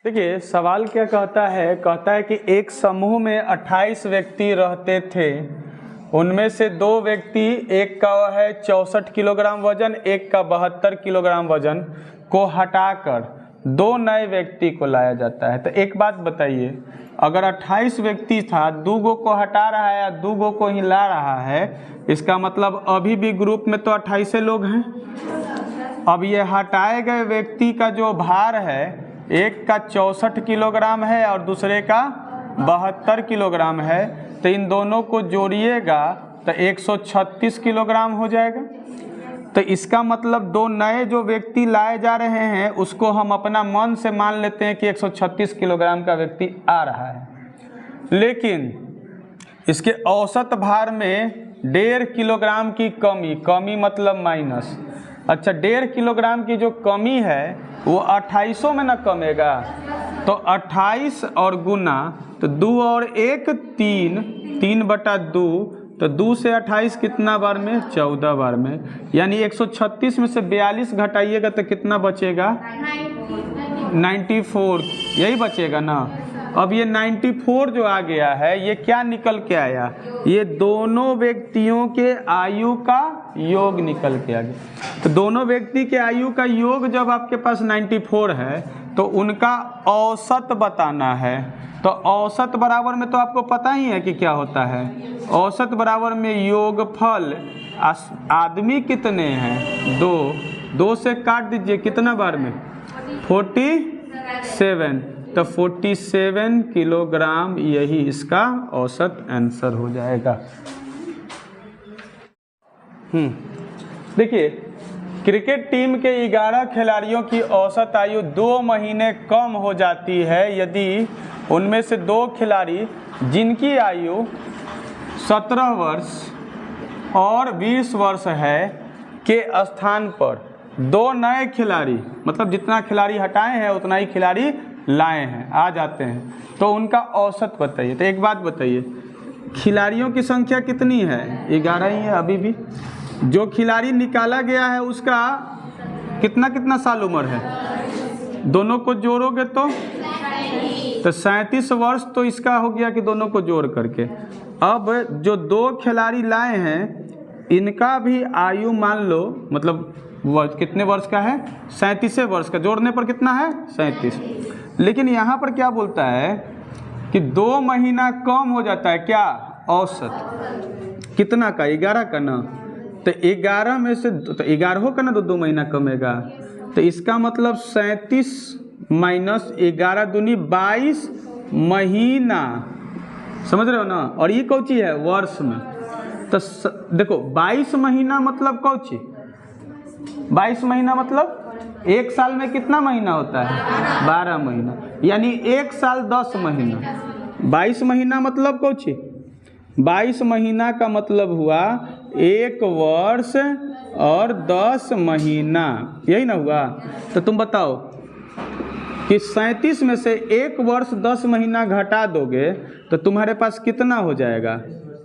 देखिए सवाल क्या कहता है कि एक समूह में 28 व्यक्ति रहते थे। उनमें से 2 व्यक्ति, एक का है 64 किलोग्राम वजन, एक का 72 किलोग्राम वजन को हटाकर 2 नए व्यक्ति को लाया जाता है। तो एक बात बताइए, अगर 28 व्यक्ति था, 2 गो को हटा रहा है या 2 गो को ही ला रहा है, इसका मतलब अभी भी ग्रुप में तो 28 लोग हैं। अब ये हटाए गए व्यक्ति का जो भार है, एक का 64 किलोग्राम है और दूसरे का 72 किलोग्राम है, तो इन दोनों को जोड़िएगा तो 136 किलोग्राम हो जाएगा। तो इसका मतलब 2 नए जो व्यक्ति लाए जा रहे हैं उसको हम अपना मन से मान लेते हैं कि 136 किलोग्राम का व्यक्ति आ रहा है, लेकिन इसके औसत भार में 1.5 किलोग्राम की कमी मतलब माइनस। अच्छा, 1.5 किलोग्राम की जो कमी है वो 28 में ना कमेगा, तो 28 और गुना, तो 2 और 1 3, 3/2, तो 2 से 28 कितना बार में? 14 बार में। यानी 136 में से 42 घटाइएगा तो कितना बचेगा? 94, यही बचेगा ना। अब ये 94 जो आ गया है, ये क्या निकल के आया? ये दोनों व्यक्तियों के आयु का योग निकल के आ गया। तो दोनों व्यक्ति के आयु का योग जब आपके पास 94 है तो उनका औसत बताना है। तो औसत बराबर में तो आपको पता ही है कि क्या होता है। औसत बराबर में योगफल, आदमी कितने हैं? 2 से काट दीजिए, कितना बार में? 47, तो 47 किलोग्राम, यही इसका औसत आंसर हो जाएगा। देखिए, क्रिकेट टीम के 11 खिलाड़ियों की औसत आयु 2 महीने कम हो जाती है यदि उनमें से 2 खिलाड़ी जिनकी आयु 17 वर्ष और 20 वर्ष है के स्थान पर 2 नए खिलाड़ी, मतलब जितना खिलाड़ी हटाए हैं उतना ही खिलाड़ी लाए हैं, आ जाते हैं, तो उनका औसत बताइए। तो एक बात बताइए, खिलाड़ियों की संख्या कितनी है? 11 ही है अभी भी। जो खिलाड़ी निकाला गया है उसका कितना साल उम्र है? दोनों को जोड़ोगे तो 37 वर्ष, तो इसका हो गया कि दोनों को जोड़ करके। अब जो 2 खिलाड़ी लाए हैं इनका भी आयु मान लो, मतलब कितने वर्ष का है? 37 वर्ष का। जोड़ने पर कितना है? 37। लेकिन यहाँ पर क्या बोलता है कि 2 महीना कम हो जाता है। क्या? औसत कितना का? 11 का ना। तो 11 में से तो 11 का ना, तो 2 महीना कमेगा। तो इसका मतलब 37 माइनस 11 दूनी 22 महीना। समझ रहे हो ना? और ये कौन ची है? वर्ष में। तो देखो 22 महीना मतलब कौन ची? 22 महीना मतलब 1 साल में कितना महीना होता है? 12 महीना। यानी 1 साल 10 महीना। 22 महीना मतलब कौन ची? 22 महीना का मतलब हुआ 1 वर्ष और 10 महीना, यही ना हुआ? तो तुम बताओ कि 37 में से 1 वर्ष 10 महीना घटा दोगे तो तुम्हारे पास कितना हो जाएगा?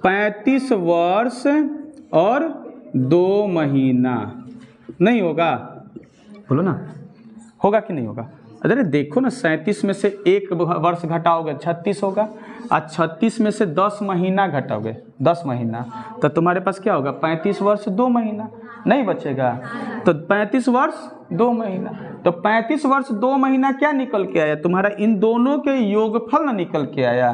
35 वर्ष और 2 महीना। नहीं होगा? बोलो ना, होगा कि नहीं होगा? अरे देखो ना, 37 में से 1 वर्ष घटाओगे 36 होगा, और 36 में से 10 महीना घटाओगे 10 महीना, तो तुम्हारे पास क्या होगा? 35 वर्ष 2 महीना। नहीं बचेगा? तो 35 वर्ष 2 महीना, तो 35 वर्ष 2 महीना क्या निकल के आया? तुम्हारा इन दोनों के योगफल ना निकल के आया।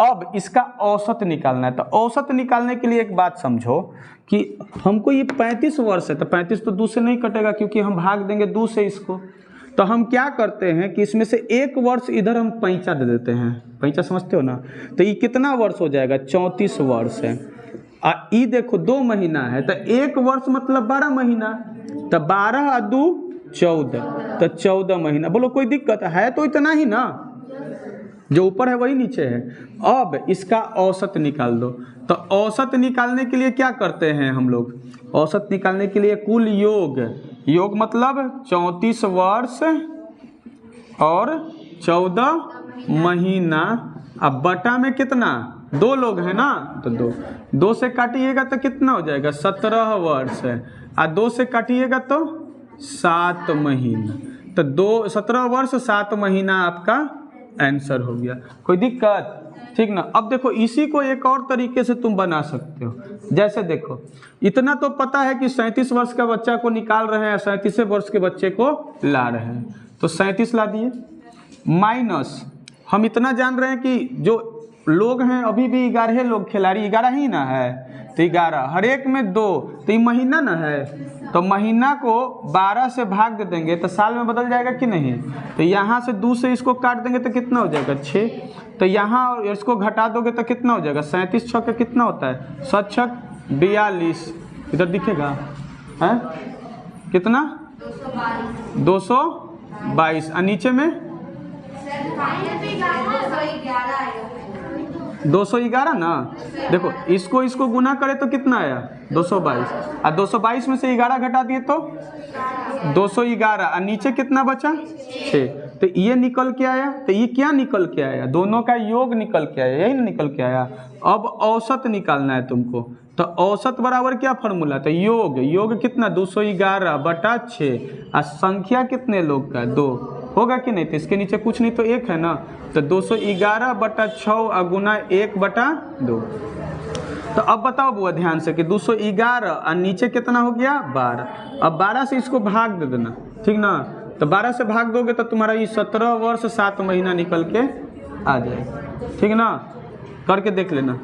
अब इसका औसत निकालना है। तो औसत निकालने के लिए एक बात समझो कि हमको ये 35 वर्ष है, तो 35 तो 2 से नहीं कटेगा क्योंकि हम भाग देंगे 2 से इसको। तो हम क्या करते हैं कि इसमें से 1 वर्ष इधर हम पैंचा दे देते हैं। पैंचा समझते हो ना? तो ये कितना वर्ष हो जाएगा? 34 वर्ष है। ये देखो 2 महीना है, तो 1 वर्ष मतलब 12 महीना, तो 12 और 2 14, तो 14 महीना। बोलो कोई दिक्कत है? तो इतना ही ना, जो ऊपर है वही नीचे है। अब इसका औसत निकाल दो। तो औसत निकालने के लिए क्या करते हैं हम लोग? औसत निकालने के लिए कुल योग मतलब 34 वर्ष और 14 महीना। अब बटा में कितना? 2 लोग हैं ना, तो 2 से काटिएगा तो कितना हो जाएगा? 17 वर्ष है, और 2 से काटिएगा तो 7 महीना। तो 17 वर्ष 7 महीना आपका आंसर हो गया। कोई दिक्कत? ठीक ना। अब देखो इसी को एक और तरीके से तुम बना सकते हो। जैसे देखो इतना तो पता है कि 37 वर्ष का बच्चा को निकाल रहे हैं, 37 वर्ष के बच्चे को ला रहे हैं, तो 37 ला दिए, माइनस हम इतना जान रहे हैं कि जो लोग हैं अभी भी 11 लोग, खिलाड़ी 11 ही ना है, तो 11 हर एक में 2, तो ये महीना ना है, तो महीना को 12 से भाग दे देंगे तो साल में बदल जाएगा कि नहीं। तो यहाँ से 2 से इसको काट देंगे तो कितना हो जाएगा 6, तो यहाँ इसको घटा दोगे तो कितना हो जाएगा 37 छक्के कितना होता है 7 छक 42, इधर दिखेगा है कितना 222, और नीचे में 211 ना। देखो इसको गुना करे तो कितना आया 222, और 222 में से 11 घटा दिए तो 211, और नीचे कितना बचा 6, तो ये निकल के आया। तो ये क्या निकल के आया, दोनों का योग निकल के आया, यही निकल के आया। अब औसत निकालना है तुमको, तो औसत बराबर क्या फॉर्मूला, तो योग कितना 211 बटा 6, और संख्या कितने लोग का 2 होगा कि नहीं, तो इसके नीचे कुछ नहीं तो 1 है ना, तो 211 बटा 6 और गुना 1 बटा 2। तो अब बताओ बुआ ध्यान से कि 211 और नीचे कितना हो गया 12, अब 12 से इसको भाग दे देना, ठीक ना। तो 12 से भाग दोगे तो तुम्हारा ये 17 वर्ष 7 महीना निकल के आ जाएगा, ठीक ना। करके देख लेना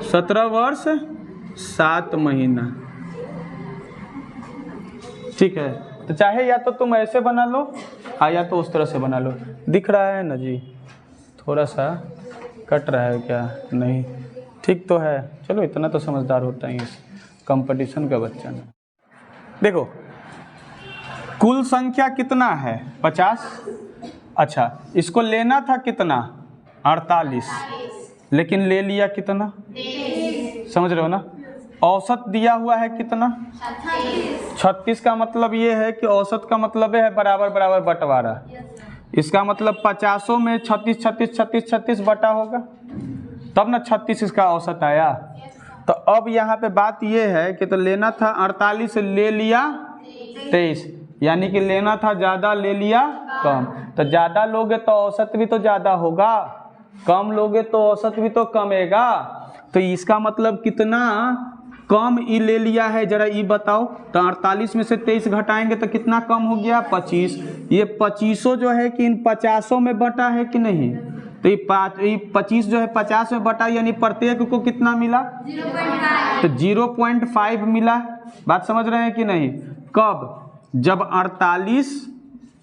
17 वर्ष 7 महीना, ठीक है। तो चाहे या तो तुम ऐसे बना लो या तो उस तरह से बना लो। दिख रहा है ना जी, थोड़ा सा कट रहा है क्या, नहीं ठीक तो है, चलो इतना तो समझदार होता ही इस कंपटीशन का बच्चा ना। देखो कुल संख्या कितना है 50, अच्छा इसको लेना था कितना 48, लेकिन ले लिया कितना, समझ रहे हो ना। औसत दिया हुआ है कितना 36 का मतलब ये है कि औसत का मतलब है बराबर बराबर बंटवारा, इसका मतलब 50 में 36 36 36 36 बटा होगा, तब ना 36 इसका औसत आया। तो अब यहाँ पे बात ये है कि तो लेना था 48 ले लिया 23, यानी कि लेना था ज़्यादा ले लिया कम, तो ज़्यादा लोगे तो औसत भी तो ज़्यादा होगा, कम लोगे तो औसत भी तो कमेगा। तो इसका मतलब कितना कम ई ले लिया है जरा ई बताओ। तो 48 में से 23 घटाएंगे तो कितना कम हो गया 25, ये 25 जो है कि इन 50 में बटा है कि नहीं, तो ये 25 जो है 50 में बटा, यानी प्रत्येक को कितना मिला 0.5, तो 0.5 मिला। बात समझ रहे हैं कि नहीं। कब, जब 48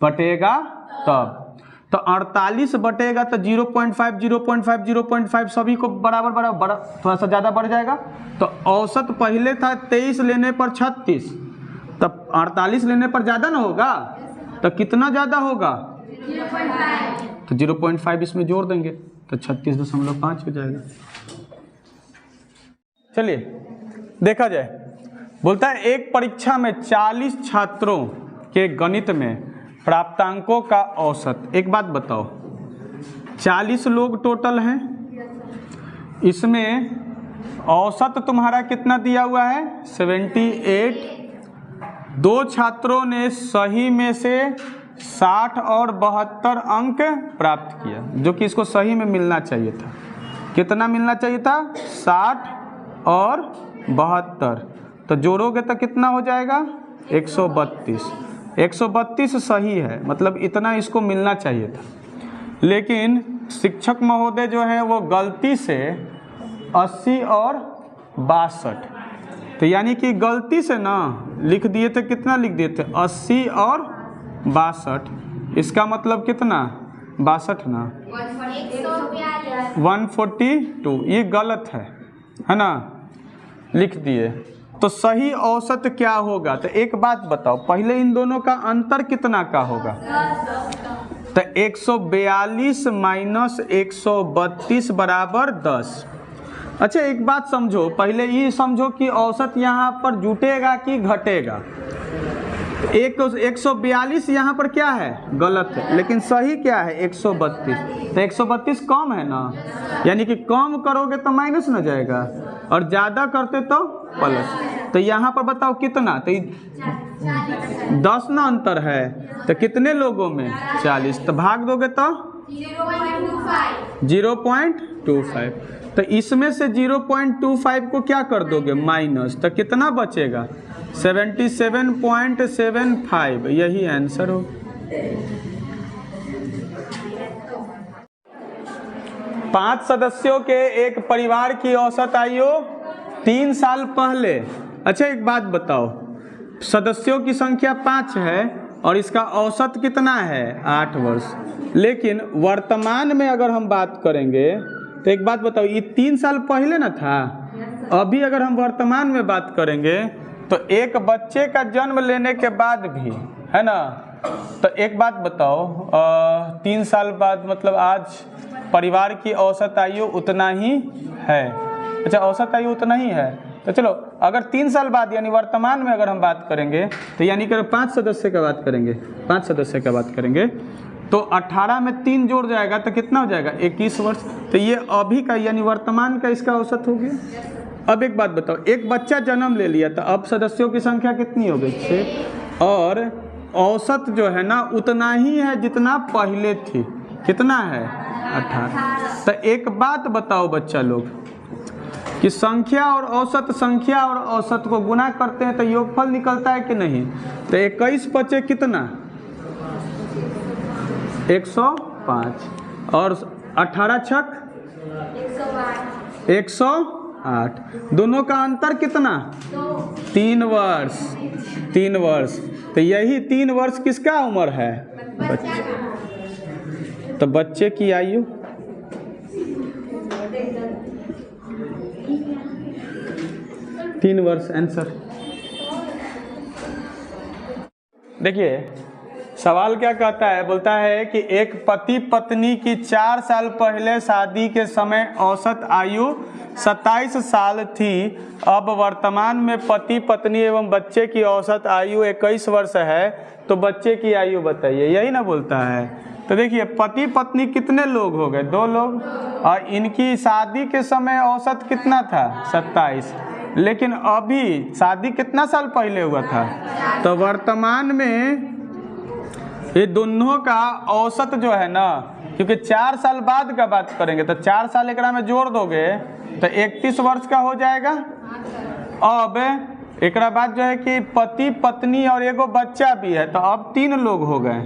बटेगा तब, तो 48 बटेगा तो 0.5 0.5 0.5 सभी को बराबर बराबर थोड़ा सा ज़्यादा बढ़ जाएगा। तो औसत पहले था 23 लेने पर 36, तब 48 लेने पर ज़्यादा ना होगा, तो कितना ज़्यादा होगा 0.5, तो 0.5 इसमें जोड़ देंगे तो 36.5 हो जाएगा। चलिए देखा जाए, बोलता है एक परीक्षा में 40 छात्रों के गणित में प्राप्तांकों का औसत। एक बात बताओ 40 लोग टोटल हैं, इसमें औसत तुम्हारा कितना दिया हुआ है 78, 2 छात्रों ने सही में से 60 और 72 अंक प्राप्त किया, जो कि इसको सही में मिलना चाहिए था। कितना मिलना चाहिए था 60 और 72, तो जोड़ोगे तो कितना हो जाएगा 132। 132 सही है, मतलब इतना इसको मिलना चाहिए था, लेकिन शिक्षक महोदय जो है वो गलती से 80 और 62, तो यानी कि गलती से ना लिख दिए थे, कितना लिख दिए थे 80 और 62, इसका मतलब कितना 62 ना 142, ये गलत है ना, लिख दिए। तो सही औसत क्या होगा, तो एक बात बताओ पहले इन दोनों का अंतर कितना का होगा, तो 142 माइनस 132 बराबर 10। अच्छा एक बात समझो, पहले ये समझो कि औसत यहाँ पर जुटेगा कि घटेगा। 142 यहाँ पर क्या है गलत है, लेकिन सही क्या है 132, तो 132 कम है ना, यानी कि कम करोगे तो माइनस ना जाएगा और ज़्यादा करते तो प्लस। तो यहाँ पर बताओ कितना, तो 10 ना अंतर है, तो कितने लोगों में 40, तो भाग दोगे तो 0.25। तो इसमें से 0.25 को क्या कर दोगे माइनस, तो कितना बचेगा 77.75। यही आंसर हो। पांच सदस्यों के एक परिवार की औसत आयु 3 साल पहले। अच्छा एक बात बताओ, सदस्यों की संख्या 5 है और इसका औसत कितना है 8 वर्ष, लेकिन वर्तमान में अगर हम बात करेंगे तो एक बात बताओ, ये 3 साल पहले ना था। अभी अगर हम वर्तमान में बात करेंगे तो एक बच्चे का जन्म लेने के बाद भी, है ना, तो एक बात बताओ 3 साल बाद मतलब आज परिवार की औसत आयु उतना ही है। अच्छा औसत आयु उतना ही है, तो चलो अगर 3 साल बाद यानी वर्तमान में अगर हम बात करेंगे तो यानी कि 5 सदस्य का बात करेंगे, 5 सदस्य का बात करेंगे तो 18 में 3 जोड़ जाएगा तो कितना हो जाएगा 21 वर्ष। तो ये अभी का यानी वर्तमान का इसका औसत हो गया। अब एक बात बताओ, एक बच्चा जन्म ले लिया तो अब सदस्यों की संख्या कितनी हो गई 6, और औसत जो है ना उतना ही है जितना पहले थी। कितना है 18। तो एक बात बताओ बच्चा लोग कि संख्या और औसत को गुना करते हैं तो योगफल निकलता है कि नहीं। तो 21 बचे कितना 105 और 18 छक 108, दोनों का अंतर कितना 3 वर्ष। 3 वर्ष, तो यही 3 वर्ष किसका उम्र है बच्चे। तो बच्चे की आयु 3 वर्ष आंसर। देखिए सवाल क्या कहता है, बोलता है कि एक पति पत्नी की 4 साल पहले शादी के समय औसत आयु 27 साल थी। अब वर्तमान में पति पत्नी एवं बच्चे की औसत आयु 21 वर्ष है, तो बच्चे की आयु बताइए। यही ना बोलता है। तो देखिए पति पत्नी कितने लोग हो गए 2 लोग, और इनकी शादी के समय औसत कितना था 27, लेकिन अभी शादी कितना साल पहले हुआ था। तो वर्तमान में ये दोनों का औसत जो है ना, क्योंकि 4 साल बाद का बात करेंगे तो 4 साल एकरा में जोड़ दोगे तो 31 वर्ष का हो जाएगा। अब एकरा बाद जो है कि पति पत्नी और एगो बच्चा भी है, तो अब 3 लोग हो गए।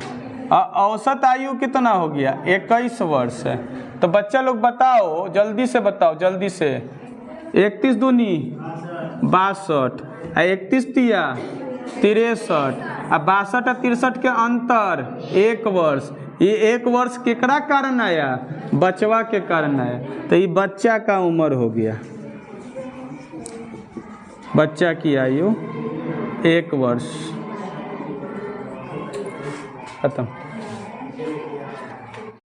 औसत आयु कितना हो गया 21 वर्ष है। तो बच्चा लोग बताओ, जल्दी से बताओ, जल्दी से। 31 दूनी 62, 31 तिया 63, और 62 और 63 के अंतर 1 वर्ष। ये 1 वर्ष केकरा कारण आया, बचवा के कारण आया। तो ये बच्चा का उम्र हो गया, बच्चा की आयु 1 वर्ष। खत्म।